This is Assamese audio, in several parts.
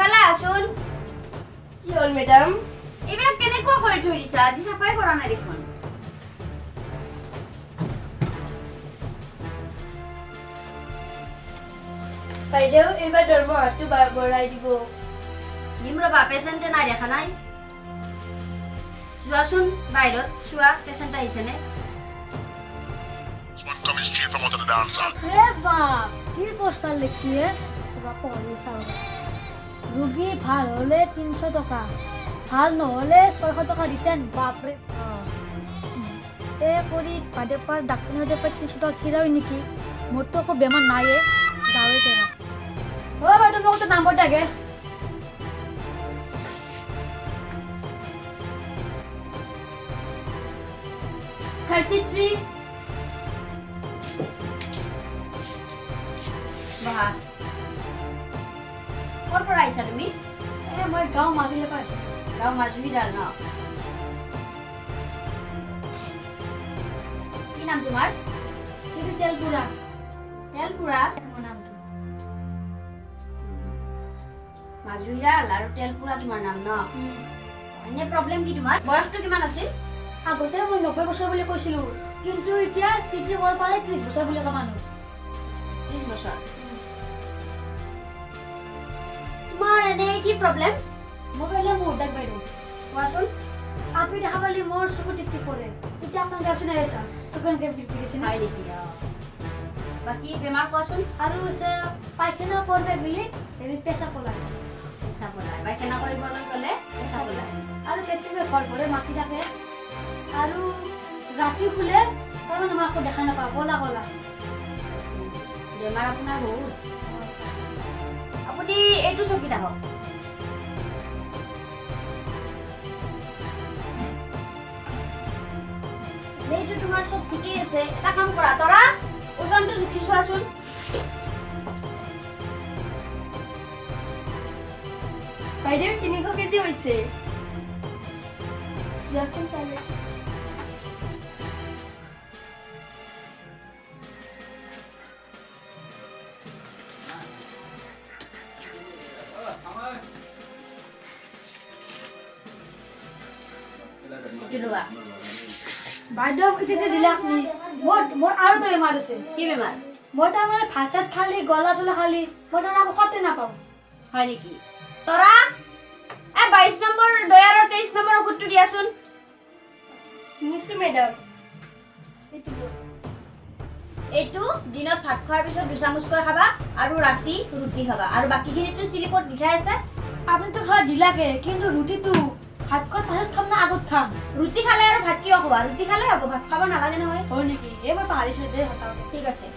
পেলাই আসুন কি হল ম্যাডাম এইবিলাক কেনেকুৱা কৰি থৈ দিছা আজি সাফাই কৰা নাই দেখোন বাইদেউ এবাৰ দৰমহাটো বঢ়াই দিব দিম ৰবা পেচেণ্টে নাই দেখা নাই যোৱাচোন বাহিৰত চোৱা পেচেণ্ট আহিছে নে হে বাপ কি পোস্টার লিখছি হে পড়ি চাও রোগী ভাল হলে 300 টাকা ভাল নহলে 600 টাকা দিতেন বাপরে এ কৰি বাইদেউ পাৰ ডাক্তৰ হতে 300 টাকা খিৰাও নেকি মোৰতো আকৌ বেমাৰ নাইয়ে যাওয়ে তেৰা ও বাইদেউ মোক তো নাম্বাৰ দাগে 33 বাহ ক'ৰ পৰা আহিছা তুমি এ মই গাঁও মাজুলীৰ পৰা আহিছো গাঁও মাজুলীৰ ন কি নাম তোমাৰ শ্ৰী তেলপুৰা তেলপুৰা মোৰ নামটো মাজুলীৰ আৰু তেলপুৰা তোমাৰ নাম ন এনে প্ৰবলেম কি তোমাৰ বয়সটো কিমান আছিল আগতে মই 90 বছৰ বুলি কৈছিলো কিন্তু এতিয়া পিটি কৰ পাৰে 30 বছৰ বুলি কোৱা মানুহ 30 বছৰ তোমাৰ এনে কি প্ৰবলেম মই পেলে মোৰ ডাক বাইদেউ কোৱাচোন আপনি দেখা পালি মোৰ চকু টিপটি পৰে এতিয়া আপোনাৰ গাছনে আহিছা চকুন কে বিপিছে হয় নেকি বাকি বেমাৰ কোৱাচোন আৰু আছে পাইখানা কৰবে বুলি এৰি পেছা পলাই পেছা পলাই পাইখানা কৰিবলৈ গ'লে পেছা পলাই আৰু পেটে ঘৰ ভৰে মাটি থাকে আৰু ৰাতি খুলে তাৰমানে মই আকৌ দেখা নাপাওঁ কলা কলা বেমাৰ আপোনাৰ বহুত আপুনি এইটো চকীত আহক এইটো তোমাৰ সব ঠিকেই আছে এটা কাম কৰা তৰা ওজনটো জুখি চোৱাচোন বাইদেউ 300 কেজি হৈছে যাচোন তালে বাইদেউ এটা দিলে আপনি মোৰ আৰু এটা বেমাৰ আছে কি বেমাৰ মই তাৰমানে ভাত চাত খালি গলা চলা খালি মই তাৰ আকৌ খতে নাপাওঁ হয় নেকি তৰা এ 22 নম্বৰ দয়াৰ 23 নম্বৰ ঔষধটো দিয়াচোন নিছো ম্যাডাম এইটো দিনত ভাত খোৱাৰ পিছত 2 চামুচকৈ খাবা আৰু ৰাতি ৰুটি খাবা আৰু বাকিখিনিটো স্লিপত লিখাই আছে আপনি তো খাওয়া দিলাকে কিন্তু ৰুটিটো ভাত খোৱাৰ পাছত খাম না আগত খাম ৰুটি খালে আৰু ভাত কিয় খাবা ৰুটি খালে হ'ব ভাত খাব নালাগে নহয় হয় নেকি এবাৰ পাহৰিছিলো দে সঁচা ঠিক আছে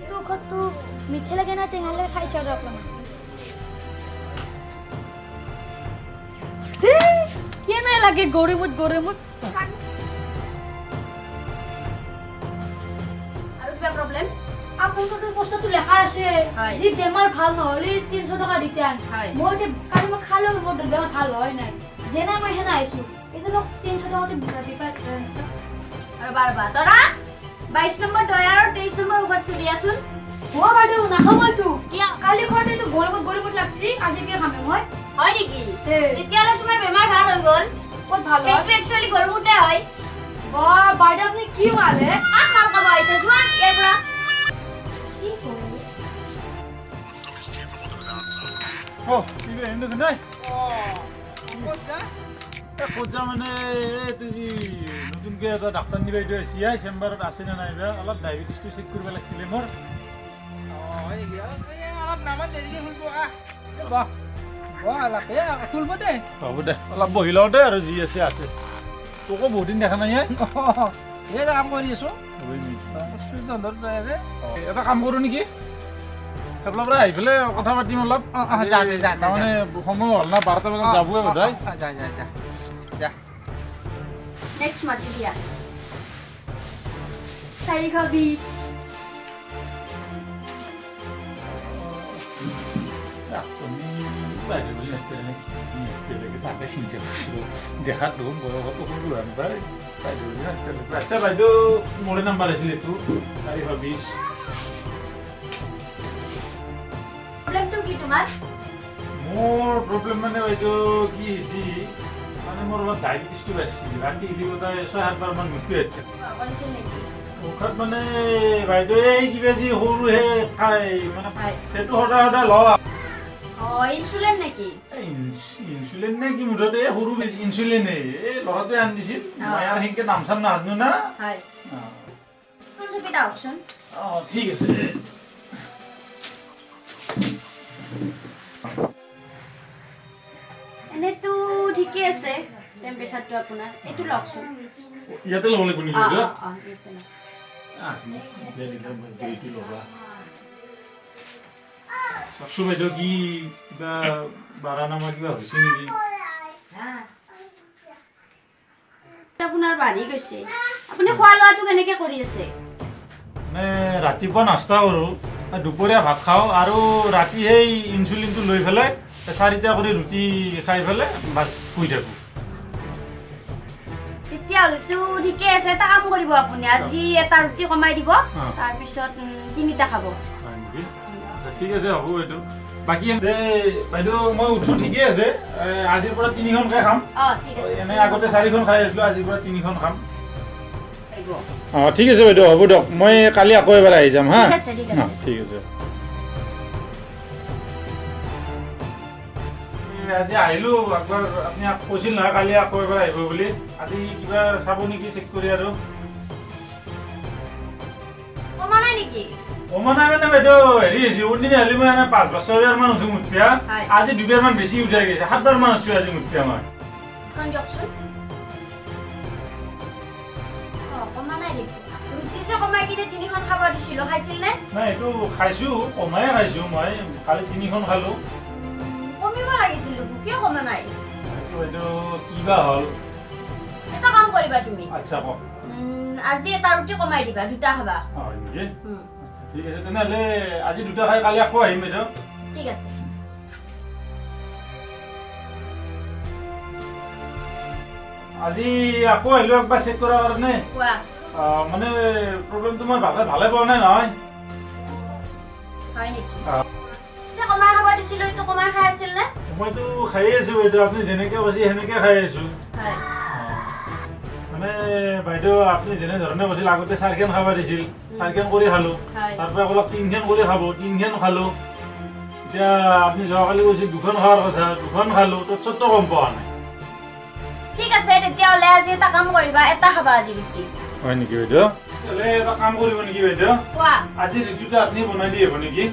তো খটটো মিঠে লাগে না টেঙা লাগে খাইছে আৰু আপোনাক কেনে লাগে গৰমত আৰু কিবা প্ৰবলেম আপোনালোকৰ পোষ্টাৰটো লেখা আছে হয়। যি বেমাৰ ভাল নহলে 300 টকা দিতেন হয়। মই কালি মই খালো মোৰ বেমাৰ ভাল হয় নাই যেনে মই হেনা আইছো এটা মোক 300 টকাতে বিপাৰ আৰু বাৰবা তৰা 22 নম্বৰ দয়াৰ 23 নম্বৰ ঔষধটো দিয়াচোন ও বাইদেউ নাখাও মইতো কিয় কালি খোৱাতে তো গৰমত লাগছি আজি কি খাম মই হয় নেকি এ। তেতিয়ালে তোমাৰ বেমাৰ ভাল হৈ গ'ল ক'ত ভাল হয় এইটো একচুয়ালি গৰমতে হয় বা বাইদেউ আপুনি কি মালে আক মাল খাব আহিছে যোৱা ইয়াৰ পৰা কি কৰে Oh, ini enak kan? Kota mana? Itu di nutun ke ada dokter ni betul siapa? Sembar asing mana iba? Alat diabetes tu sekur belak silemor. Oh, ini alat nama dari dia hulbo ah. Bah, wah alat ya hulbo deh. Oh, betul. Alat bohilau deh harus dia siapa? Tu kau bodin dah kan ya? Oh, dia dah kamu ni so? Oh, ini. Sudah dorong deh. Ada kamu guru ni ki? Kalau berapa? Bila kata mati malam. जा Tahu ni, kamu orang Bharat macam jabu ya betul? जा নেক্সট মাটি দিয়া 420 Ajoni, baju ni ni kita sampai sini dekat dulu, bawa ukuran baru. Baju ni, baca baju mulai nambah hasil itu dari habis. প্রবলেমটো কি তোমাৰ মোৰ প্ৰব্লেম মানে বাইদেউ কি হৈছে মানে মোৰ অলপ ডায়েবেটিছটো বেছি ৰাতি হিলি গোটাই 6-7 বাৰমান মুখটো আহিছে কৰিছিল নেকি মুখত মানে বাইদেউ এই কিবা যি সৰু হে খাই মানে সেইটো সদায় সদায় লওঁ ইনসুলিন নেকি ইনসুলিন নে কি মুঠতে সৰু ইনসুলিনে এই ল'ৰাটোৱে আনি দিছিল মই আৰু সেনেকৈ নাম চাম নাজানো না হয় কোন সুবিধা অপশ্যন ঠিক আছে এনেতো ঠিকে আছে টেম্পাৰেচাৰটো আপোনাৰ এইটো লওকচোন ইয়াতে ল'ব লাগিব নেকি বাইদেউ ইয়াতে লওক। চাকচোন বাইদেউ কি কিবা বাৰা নামৰ কিবা হৈছে নেকি আপোনাৰ বাঢ়ি গৈছে আপুনি খোৱা লোৱাটো কেনেকে কৰি আছে মানে ৰাতিপুৱা নাস্তা কৰোঁ দুপৰীয়া ভাত খাওঁ আৰু ৰাতি সেই ইনচুলিনটো লৈ পেলাই 4টা কৰি ৰুটি খাই পেলাই বাছ শুই থাকোঁ তেতিয়াহ'লেতো ঠিকে আছে এটা কাম কৰিব আপুনি আজি এটা ৰুটি কমাই দিব তাৰপিছত 3টা খাব হয় নেকি আচ্ছা ঠিক আছে হ'ব এইটো বাকী বাইদেউ মই উঠো ঠিকে আছে আজিৰ পৰা 3খনকৈ খাম ঠিক আছে এনে আগতে 4খন খাই আছিলোঁ আজিৰ পৰা 3খন খাম ঠিক আছে বাইদেউ হ'ব দিয়ক মই কালি আকৌ এবাৰ আহি যাম হা ঠিক আছে ঠিক আছে আজি আহিলোঁ একবাৰ আপুনি কৈছিল নহয় কালি আকৌ এবাৰ আহিব বুলি আজি কিবা চাব নেকি চেক কৰি আৰু কমা নাই নেকি কমা নাই মানে বাইদেউ হেৰি হৈছে অন্যদিনা হ'লে মই 5-6বাৰমান উঠোঁ মুঠপিয়া আজি 2বাৰমান বেছি উঠাই গৈছে 7বাৰমান উঠিছোঁ আজি মুঠপিয়া মই এখন দিয়কচোন কমা নাই নেকি ৰুটি যে কমাই কিনে 3খন খাব দিছিলোঁ খাইছিল নে নাই এইটো খাইছোঁ কমাই খাইছোঁ মই কালি 3খন খালোঁ কমিব লাগিছিল কিয় কমা নাই বাইদেউ কিবা হ'ল এটা কাম কৰিবা তুমি আচ্ছা কওক আজি এটা ৰুটি কমাই দিবা 2টা খাবা হয় নেকি ঠিক আছে তেনেহ'লে আজি 2টা খাই কালি আকৌ আহিম বাইদেউ ঠিক আছে আজি আকৌ আহিলোঁ একবাৰ চেক কৰাৰ কাৰণে কোৱা মানে প্ৰব্লেমটো মই ভালে পোৱা নাই নহয় হয় নেকি কমাই খাব দিছিলোঁ এইটো কমাই খাই আছিল নে মইতো খায়ে আছোঁ বাইদেউ আপুনি যেনেকৈ কৈছে সেনেকৈ খাই আছোঁ মানে বাইদেউ আপুনি যেনে ধৰণে কৈছিল আগতে 4খন খাব দিছিল 4খন কৰি খালোঁ তাৰপৰা অলপ 3খন কৰি খাব 3খন খালোঁ এতিয়া আপুনি যোৱাকালি কৈছিল 2খন খোৱাৰ কথা 2খন খালোঁ তৎসত্ত্বেও গম পোৱা নাই ঠিক আছে তেতিয়াহ'লে আজি এটা কাম কৰিবা এটা খাবা আজি ৰুটি হয় নেকি বাইদেউ তেতিয়াহ'লে এটা কাম কৰিব নেকি বাইদেউ কোৱা আজি ৰুটিটো আপুনি বনাই দি আহিব নেকি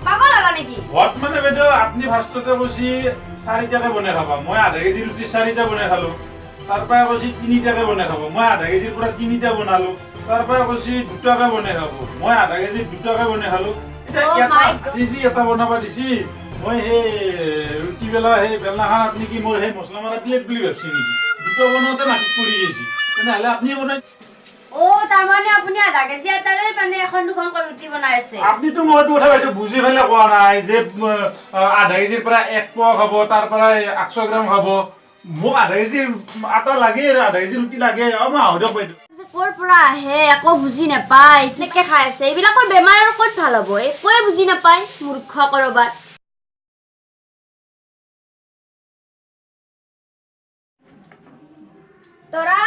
পাগল লগা নেকি হোৱাট মানে বাইদেউ আপুনি ফাৰ্ষ্টতে কৈছি 4টাকে বনাই খাবা মই আধা কেজি ৰুটি 4টা বনাই খালোঁ তাৰপৰা কৈছি 3টাকে বনাই খাব মই আধা কেজিৰ পৰা 3টা বনালোঁ তাৰপৰা কৈছি 2টাকে বনাই খাব মই আধা কেজিৰ 2টাকে বনাই খালোঁ এতিয়া এটা বনাব দিছি মই সেই ৰুটি বেলা সেই বেলনাখন আপুনি কি মোৰ সেই মছলা মাৰা প্লেট বুলি ভাবছি নেকি 2টা বনাওঁতে মাটিত পৰি গৈছি তেনেহ'লে আপুনি বনাই তাৰমানে আপুনি আধা কেজি আটাৰে মানে 1-2খন ৰুটি বনাই আছে আপুনিতো মইতো কথা বাইদেউ বুজি পেলাই কোৱা নাই যে আধা কেজিৰ পৰা 1 পোৱা খাব তাৰ পৰা 800 গ্ৰাম খাব মোক আধা কেজিৰ আটা লাগে আধা কেজি ৰুটি লাগে মই আহো দিয়ক বাইদেউ ক'ৰ পৰা আহে একো বুজি নাপায় কেনেকে খাই আছে এইবিলাকৰ বেমাৰ আৰু ক'ত ভাল হ'ব একোৱে বুজি নাপায় মূৰ্খ কৰবাত তৰা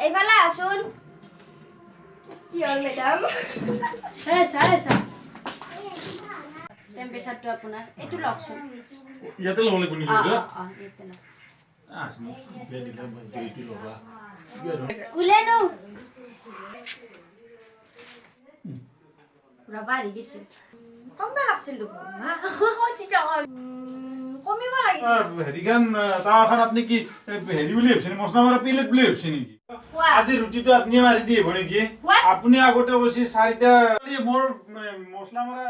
এইফালে আছোন কি হ'ল মেডাম টেম্পাৰেচাৰটো আপোনাৰ এইটো লওকচোন ইয়াতে ল'ব লাগিব নেকি বাইদেউ ইয়াতে লওক উলেনো ৰবা দিছে কমবা লাগছিল দেখোন কমিব লাগিছিল হেৰিখন তাৱাখন আপুনি কি হেৰি বুলি ভাবছে মছলা মাৰা প্লেট বুলি ভাবছে নেকি আজি ৰুটিটো আপুনি মাৰি দি আহিব নেকি আপুনি আগতে কৈছে 4টা মোৰ মছলা মাৰা